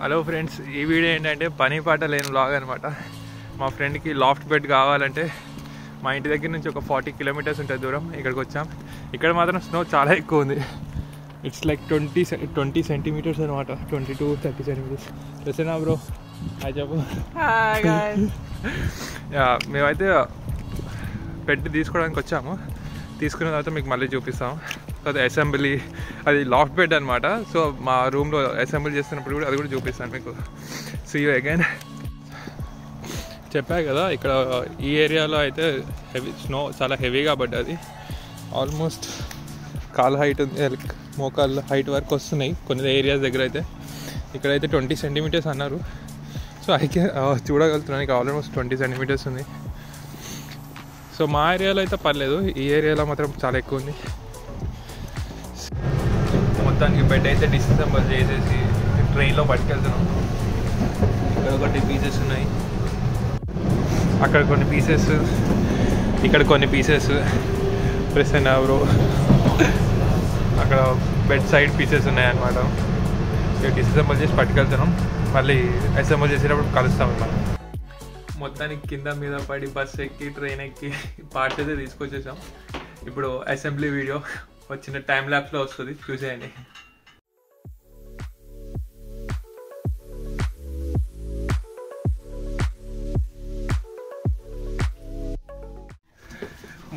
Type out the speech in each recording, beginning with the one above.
Hello friends, ఈ video ఏంటంటే పని పాట లేని వ్లాగ్ అనమాట. మా ఫ్రెండ్కి లాఫ్ట్ బెడ్ కావాలంటే మా ఇంటి దగ్గర నుంచి ఒక 40 కిలోమీటర్స్ ఉంటుంది దూరం. ఇక్కడికి వచ్చాం. ఇక్కడ మాత్రం స్నో చాలా ఎక్కువ ఉంది. ఇట్స్ లైక్ 20 సెంటీమీటర్స్ అనమాట. 20 to 30 సెంటీమీటర్స్. తెలిసినా బ్రో? హాయ్ చెప్పు. మేమైతే బెడ్ తీసుకోవడానికి వచ్చాము. తీసుకున్న తర్వాత మీకు మళ్ళీ చూపిస్తాము. అది అసెంబ్లీ, అది లాఫ్ట్ బెడ్ అనమాట. సో మా రూమ్లో అసెంబ్లీ చేస్తున్నప్పుడు కూడా అది కూడా చూపిస్తాను మీకు. See you again. చెప్పా కదా, ఇక్కడ ఈ ఏరియాలో అయితే స్నో చాలా హెవీగా పడ్డది. ఆల్మోస్ట్ కాల్ హైట్ ఉంది, మోకాళ్ళ హైట్ వరకు వస్తున్నాయి కొన్ని ఏరియాస్ దగ్గర అయితే. ఇక్కడైతే 20 సెంటీమీటర్స్ అన్నారు. సో అయితే చూడగలుగుతున్నాను, ఇక్కడ ఆల్మోస్ట్ 20 సెంటీమీటర్స్ ఉంది. సో మా ఏరియాలో అయితే పర్లేదు, ఈ ఏరియాలో మాత్రం చాలా ఎక్కువ ఉంది. మొత్తానికి బెడ్ అయితే డిసెంబర్ చేసేసి ట్రైన్లో పట్టుకెళ్తున్నాం. ఇక్కడ ఒకటి పీసెస్ ఉన్నాయి, అక్కడ కొన్ని పీసెస్, ఇక్కడ కొన్ని పీసెస్. ప్రెస్ అయినా బ్రో, అక్కడ బెడ్ సైడ్ పీసెస్ ఉన్నాయన్నమాట. డిసెంబర్ చేసి పట్టుకెళ్తున్నాం. మళ్ళీ అసెంబుల్ చేసేటప్పుడు కలుస్తాం మనం. మొత్తానికి కింద మీద పడి బస్ ఎక్కి ట్రైన్ ఎక్కి పార్ట్ అయితే తీసుకొచ్చేసాం. ఇప్పుడు అసెంబ్లీ వీడియో వచ్చిన టైం ల్యాప్స్లో వస్తుంది, చూసేయండి.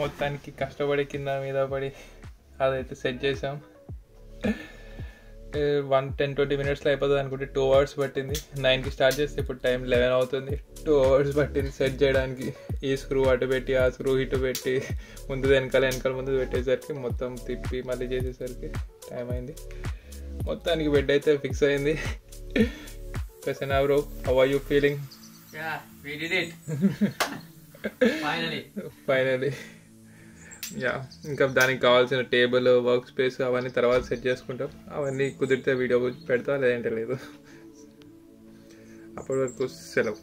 మొత్తానికి కష్టపడి కింద మీద పడి అదైతే సెట్ చేసాం. 10-20 మినిట్స్లో అయిపోతుంది అనుకుంటే 2 hours పట్టింది. 9కి స్టార్ట్ చేస్తే ఇప్పుడు టైం 11 అవుతుంది. 2 hours పట్టింది సెట్ చేయడానికి. ఈ స్క్రూ అటు పెట్టి, ఆ స్క్రూ ఇటు పెట్టి, ముందు వెనకాల ముందు పెట్టేసరికి, మొత్తం తిప్పి మళ్ళీ చేసేసరికి టైం అయింది. మొత్తానికి బెడ్ అయితే ఫిక్స్ అయింది. Prasanna bro, how are you feeling? We did it. Finally. ఇంకా దానికి కావాల్సిన టేబుల్, వర్క్ స్పేస్ అవన్నీ తర్వాత సెట్ చేసుకుంటాం. అవన్నీ కుదిరితే వీడియో పెడతా, లేదంటే లేదు. అప్పటి వరకు సెలవు.